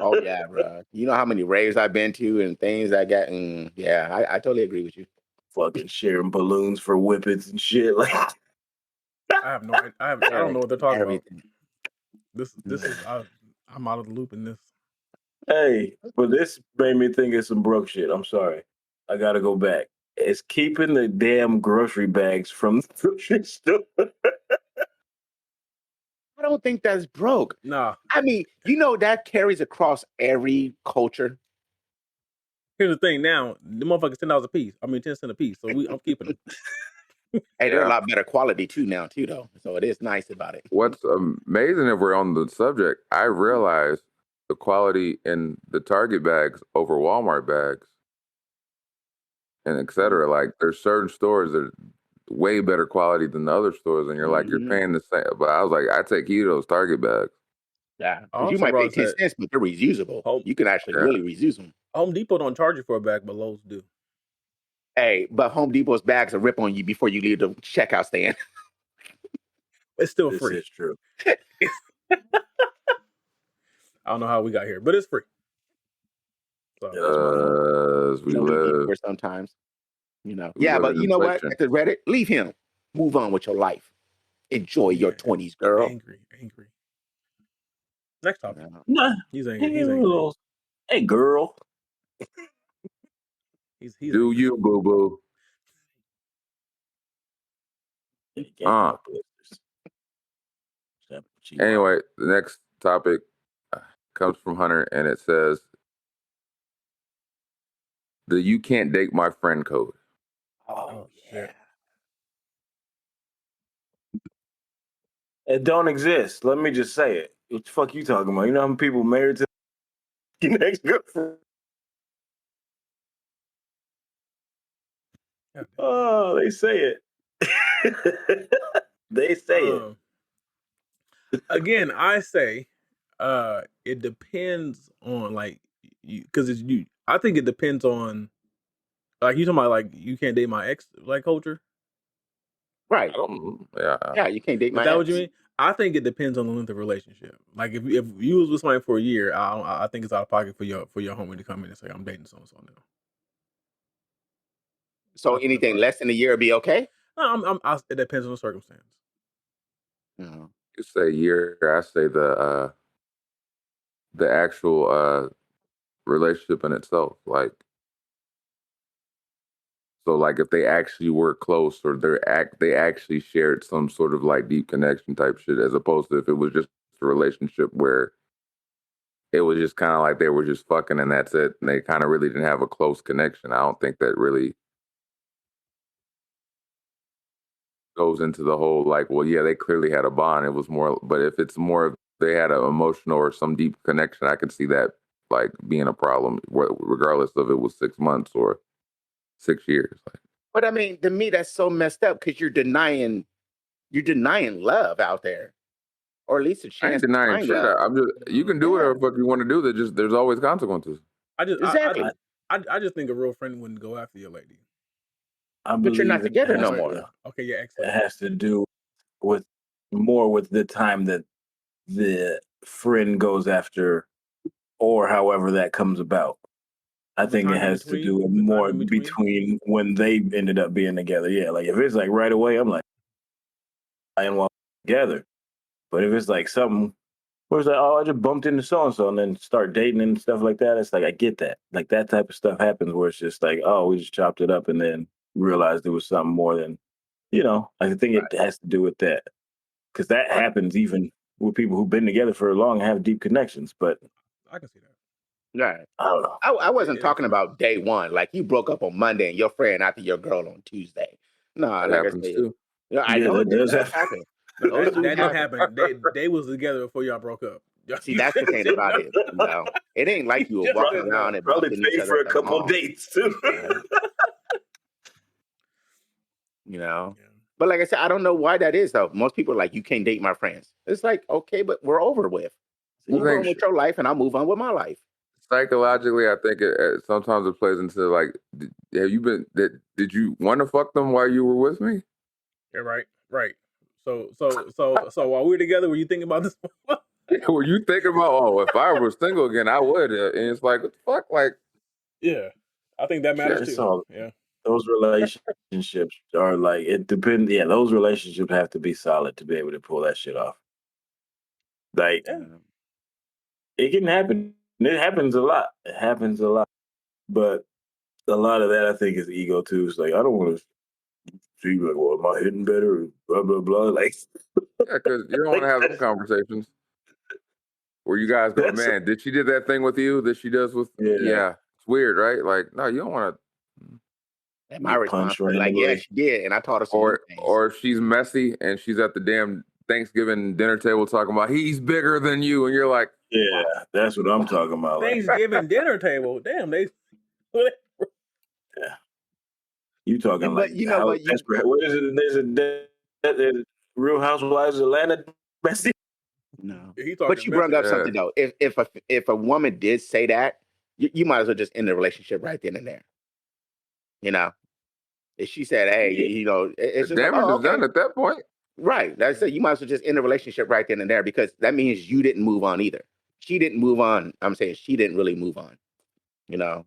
Oh yeah, bro. You know how many raves I've been to and things I got. Yeah, I totally agree with you. Fucking sharing balloons for whippets and shit. Like, I have no idea. I don't know what they're talking about. This is I'm out of the loop in this. Hey, but this made me think of some broke shit. I'm sorry. I gotta go back. It's keeping the damn grocery bags from the grocery store. I don't think that's broke. Nah. I mean, that carries across every culture. Here's the thing now. The motherfuckers $10 a piece. I mean, 10 cents a piece. So I'm keeping them. Hey, they're a lot better quality too now, though. So it is nice about it. What's amazing, if we're on the subject, I realized the quality in the Target bags over Walmart bags and et cetera. Like, there's certain stores that are way better quality than the other stores, and you're like, you're paying the same. But I was like, I take heed of those Target bags. Yeah, I because you also might pay realized 10 that cents, but they're reusable. Home You can actually Yeah. really reuse them. Home Depot don't charge you for a bag, but Lowe's do. Hey, but Home Depot's bags will rip on you before you leave the checkout stand. It's still This free. is true. I don't know how we got here, but it's free. So Yeah, that's my fault. We Some do live. detour sometimes. You know. We Yeah, live but in you know what? inflation. At the Reddit, leave him. Move on with your life. Enjoy your Yeah. 20s, girl. Angry. Next topic. You know. Nah, He's angry. hey, He's angry. little- hey, girl. He's Do angry. you, boo boo? Anyway, the next topic comes from Hunter, and it says the "you can't date my friend" code. Oh, shit. It don't exist. Let me just say it. What the fuck you talking about? You know how many people married to your next girlfriend? Yeah. Oh, they say it. They say it. Again, I say it depends on like you because it's you. I think it depends on like you talking about like you can't date my ex like culture. Right. Yeah. Yeah, you can't date Is my that ex. what you mean? I think it depends on the length of relationship. Like if you was with somebody for a year, I think it's out of pocket for your homie to come in and say I'm dating so and so now. So anything less than a year would be okay? No, it depends on the circumstance. No. You say year. I say the actual relationship in itself. Like, so like if they actually were close or they actually shared some sort of like deep connection type shit, as opposed to if it was just a relationship where it was just kind of like they were just fucking and that's it, and they kind of really didn't have a close connection. I don't think that really goes into the whole like, well, yeah, they clearly had a bond. It was more, but if it's more of they had an emotional or some deep connection, I can see that like being a problem, regardless of it was 6 months or 6 years. Like, But I mean, to me, that's so messed up because you're denying love out there, or at least a I chance ain't to denying find shit. love. I'm just you can do whatever the fuck you want to do. There's always consequences. Exactly. I just think a real friend wouldn't go after your lady. But you're not together no has more. to- Okay, yeah, It excellent. has to do with the time that the friend goes after, or however that comes about. I think it time in has to do between? with The time more in between? between when they ended up being together. Yeah, like if it's like right away, I'm like, I am together. But if it's like something where it's like, oh, I just bumped into so and so, and then start dating and stuff like that, it's like I get that. Like that type of stuff happens where it's just like, oh, we just chopped it up and then realized it was something more than, I think it has to do with that. Because that happens even with people who've been together for long and have deep connections. But I can see that. Right. I don't know. I wasn't talking about day one. Like you broke up on Monday and your friend after your girl on Tuesday. No, That like happens I said, too. I Yeah, know that it does does happen. happen. Those That do didn't happen. happen. They was together before y'all broke up. See, that's the thing about it. You know, it ain't like you were Just walking didn't around know. and Probably bumping each paid other for at a the couple mall. dates too. You know, Yeah. but like I said, I don't know why that is though. Most people are like, you can't date my friends. It's like, okay, but we're over with. Move on with your life, and I'll move on with my life. Psychologically, I think sometimes it plays into like, did you want to fuck them while you were with me? Yeah, right. So while we're together, were you thinking about this? Were you thinking about, if I were single again, I would? And it's like, what the fuck? Like, yeah, I think that matters It's too. all- Yeah. Those relationships are like, it depends. Yeah, those relationships have to be solid to be able to pull that shit off. Like, it can happen. It happens a lot. But a lot of that, I think, is ego too. It's like, I don't want to see, like, well, am I hitting better? Blah, blah, blah. Like, yeah, because you don't want to have those conversations where you guys go, man, did she did that thing with you that she does with? Yeah. It's weird, right? Like, no, you don't want to. And my response was like, yeah, she did, and I taught her some new things. Or if she's messy and she's at the damn Thanksgiving dinner table talking about he's bigger than you, and you're like, yeah, that's what I'm talking about. Like, Thanksgiving dinner table. Damn, they. you talking But like, you know what? what is it? There's Real Housewives of Atlanta. Messy. No. He But talking you brought up messy. something though. If a woman did say that, you might as well just end the relationship right then and there. You know, if she said, "Hey, it's The just like, damage oh, is done okay, at that point. right." That's it. You might as well just end the relationship right then and there because that means you didn't move on either. She didn't move on. I'm saying she didn't really move on. You know,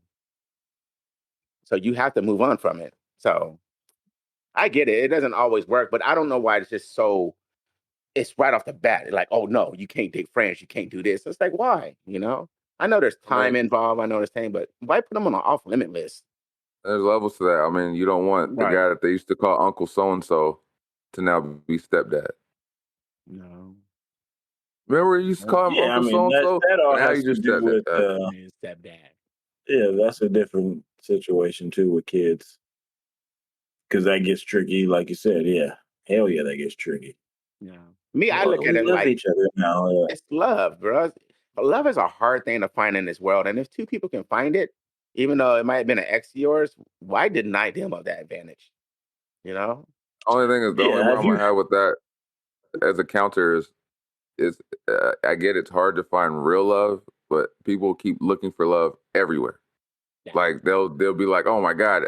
so you have to move on from it. So I get it. It doesn't always work, but I don't know why it's just so. It's right off the bat. Like, oh no, you can't date friends. You can't do this. It's like, why? I know there's I mean, time involved. I know there's thing, but why put them on an off limit list? there's levels to that. I mean, you don't want the Right. guy that they used to call Uncle So and So to now be stepdad. No. Remember, you used to call him Yeah, I Uncle mean So and So. that all Now has you to just do with His stepdad. yeah, that's a different situation too with kids because that gets tricky. Like you said, yeah, hell yeah, that gets tricky. Yeah. Me, I Well, look at we it love like each other now. it's love, bro. Love is a hard thing to find in this world, and if two people can find it, even though it might have been an ex of yours, why deny them of that advantage? You know? Only thing is, the only Yeah, have problem you? I have with that as a counter is I get it's hard to find real love, but people keep looking for love everywhere. Yeah. Like they'll be like, oh my god,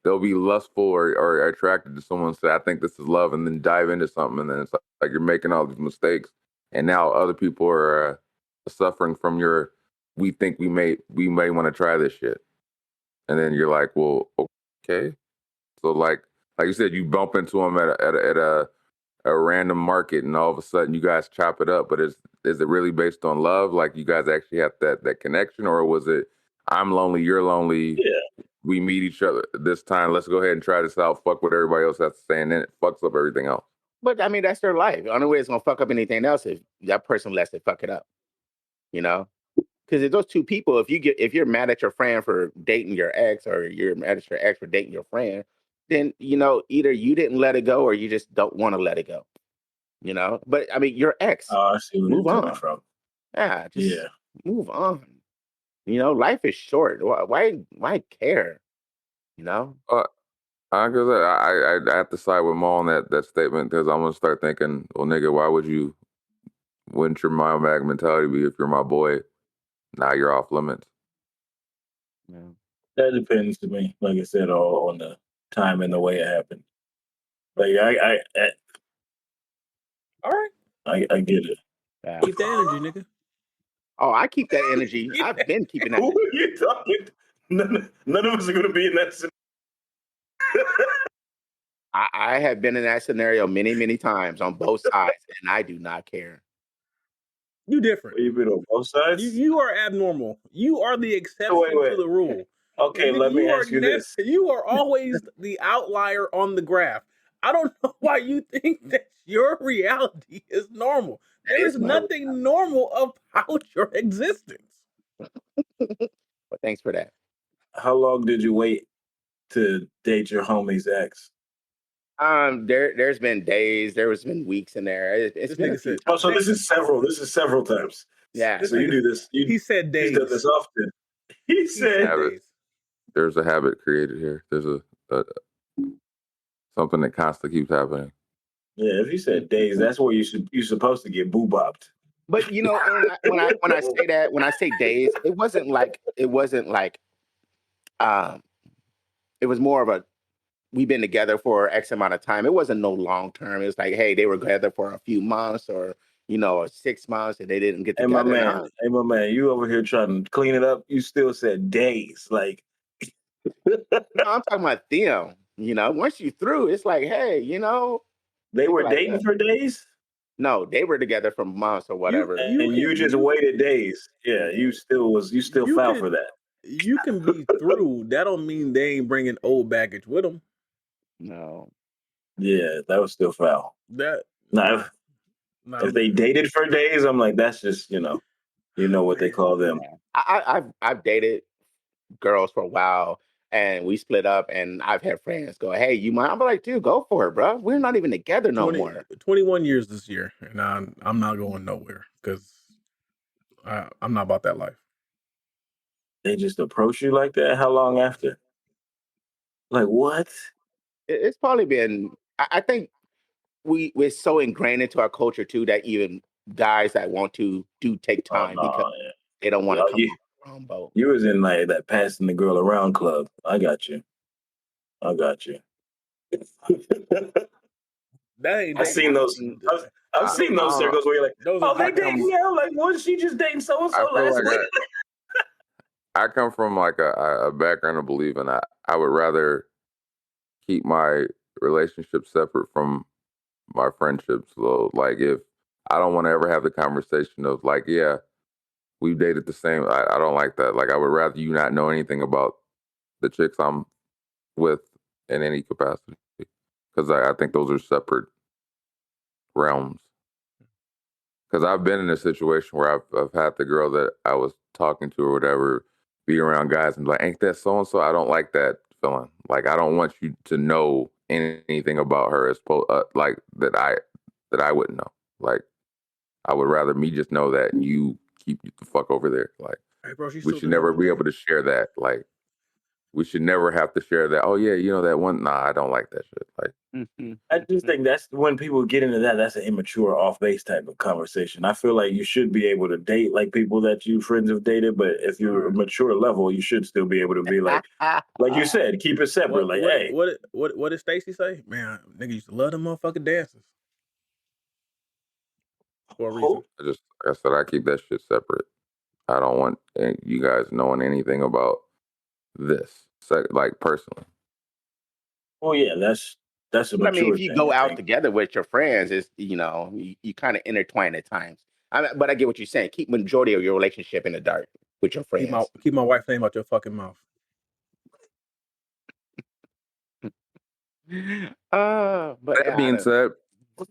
they'll be lustful or attracted to someone, say I think this is love, and then dive into something, and then it's like you're making all these mistakes, and now other people are suffering from your. We think we may want to try this shit, and then you're like, well, okay, so like you said, you bump into them at a random market, and all of a sudden you guys chop it up. But is it really based on love? Like you guys actually have that connection, or was it I'm lonely, you're lonely, Yeah, we meet each other this time, let's go ahead and try this out, fuck what everybody else has to say, and then it fucks up everything else. But I mean, that's their life. The only way it's gonna fuck up anything else if that person lets it fuck it up. You know? Because if those two people, if you're mad at your friend for dating your ex, or you're mad at your ex for dating your friend, then either you didn't let it go or you just don't want to let it go. But I mean, your ex, I see where you're move coming on. from. Yeah, just Yeah, move on. Life is short. Why care? You know? I have to side with Maul on that statement, because I'm gonna start thinking, well, nigga, wouldn't your my mag mentality be if you're my boy, now you're off limits? Yeah. that depends to me. Like I said, all on the time and the way it happened. Like All right, I get it. Yeah. keep the energy, nigga. Oh, I keep that energy. I've been keeping that. Who are you talking? None of us are gonna be in that scenario. I have been in that scenario many, many times on both sides, and I do not care. You different. You've been on both sides. You are abnormal. You are the exception wait. to the rule. Okay, Nigga, let me ask you this. You are always the outlier on the graph. I don't know why you think that your reality is normal. There is It's my nothing normal about your existence. But thanks for that. How long did you wait to date your homie's ex? There's been days, there's been weeks in there. It's This been a nigga few said- Oh, times. so this is several times. Yeah. So you do this. He said He's days. done this often. He said, Habit. days. There's a habit created here. There's a something that constantly keeps happening. yeah. If you said days, that's where you're supposed to get boo-bopped. But when I say that, when I say days, it wasn't like it was more of a we've been together for X amount of time. It wasn't no long term. It was like, hey, they were together for a few months or 6 months and they didn't get Hey, together. my man, you over here trying to clean it up. You still said days. Like, No, I'm talking about them. Once you through, it's like, hey, they were like dating that. for days? No, they were together for months or whatever. You just waited days. Yeah, you still foul for that. You can be through. That don't mean they ain't bringing old baggage with them. No. Yeah, that was still foul. That Now, if they dated for days, I'm like, that's just, you know what they call them. I've dated girls for a while and we split up and I've had friends go, hey, you mind? I'm like, dude, go for it, bro. We're not even together no more. 21 years this year, and I'm not going nowhere because I'm not about that life. They just approach you like that? How long after? Like, what? It's probably been, I think we're so ingrained into our culture too that even guys that want to take time because they don't want to come off the wrong boat. You was in like that passing the girl around club. I got you. That ain't I've seen those. I've seen those circles where you're like, they dating now. Like, wasn't she just dating so and so last week? I come from like a background of believing I would rather keep my relationship separate from my friendships. So, like, if I don't want to ever have the conversation of like, yeah, we've dated the same. I don't like that. Like, I would rather you not know anything about the chicks I'm with in any capacity, because I think those are separate realms. Because I've been in a situation where I've had the girl that I was talking to or whatever be around guys and be like, ain't that so and so? I don't like that feeling. Like, I don't want you to know anything about her as like that I wouldn't know. Like, I would rather me just know that and you keep the fuck over there. Like, hey, bro, we should never be able to share that. Like, we should never have to share that. Oh yeah, you know that one. Nah, I don't like that shit. Like, I just think that's when people get into that. That's an immature, off base type of conversation. I feel like you should be able to date like people that you friends have dated, but if you're a mature level, you should still be able to be like you said, keep it separate. What did Stacy say? Man, nigga used to love them motherfucking dances. For a reason. Like I said, I keep that shit separate. I don't want you guys knowing anything about this, like, personally. Oh yeah, that's a mature thing. If you go out together with your friends, it's you kind of intertwine at times. But I get what you're saying. Keep majority of your relationship in the dark with your friends. Keep my wife's name out your fucking mouth. But that being said,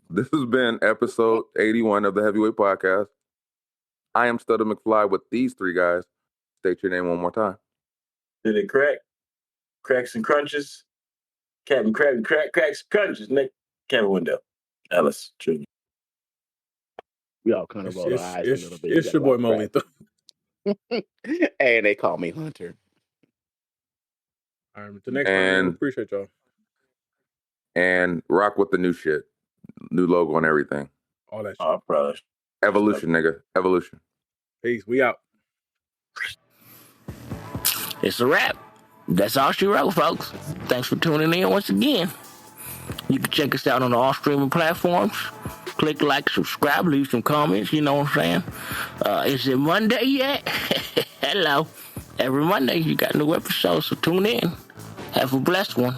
this has been episode 81 of the Heavyweight Podcast. I am Stutter McFly with these three guys. State your name one more time. Did it crack? Cracks and crunches. Captain Cracks and crunches. Nick. Kevin Wendell. Ellis. True. We all kind of roll our eyes a little bit. It's your boy Molito. And they call me Hunter. All right, the next time, appreciate y'all. And rock with the new shit. New logo and everything. All that shit. Oh, brother. Evolution, nigga. Evolution. Peace. We out. It's a wrap. That's all she wrote, folks. Thanks for tuning in once again. You can check us out on all streaming platforms. Click like, subscribe, leave some comments. You know what I'm saying? Is it Monday yet? Hello. Every Monday you got new episodes, so tune in. Have a blessed one.